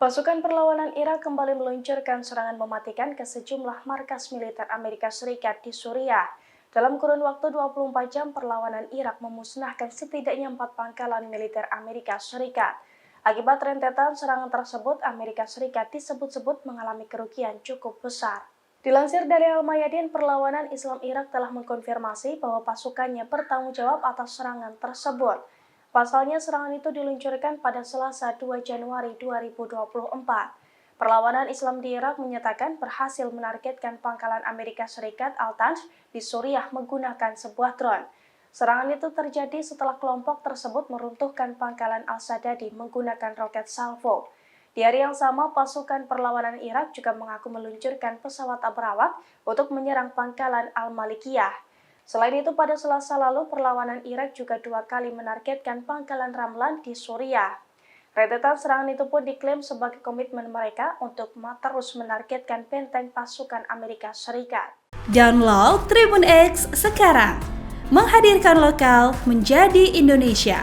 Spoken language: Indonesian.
Pasukan perlawanan Irak kembali meluncurkan serangan mematikan ke sejumlah markas militer Amerika Serikat di Suriah. Dalam kurun waktu 24 jam, perlawanan Irak memusnahkan setidaknya 4 pangkalan militer Amerika Serikat. Akibat rentetan serangan tersebut, Amerika Serikat disebut-sebut mengalami kerugian cukup besar. Dilansir dari Al-Mayadin, perlawanan Islam Irak telah mengkonfirmasi bahwa pasukannya bertanggung jawab atas serangan tersebut. Pasalnya, serangan itu diluncurkan pada Selasa 2 Januari 2024. Perlawanan Islam di Irak menyatakan berhasil menargetkan pangkalan Amerika Serikat Al-Tanj di Suriah menggunakan sebuah drone. Serangan itu terjadi setelah kelompok tersebut meruntuhkan pangkalan Al-Sadadi menggunakan roket salvo. Di hari yang sama, pasukan perlawanan Irak juga mengaku meluncurkan pesawat Abrawak untuk menyerang pangkalan Al-Malikiyah. Selain itu, pada Selasa lalu, perlawanan Irak juga 2 kali menargetkan pangkalan Ramlan di Suriah. Rentetan serangan itu pun diklaim sebagai komitmen mereka untuk terus menargetkan benteng pasukan Amerika Serikat. Download Tribun X sekarang, menghadirkan lokal menjadi Indonesia.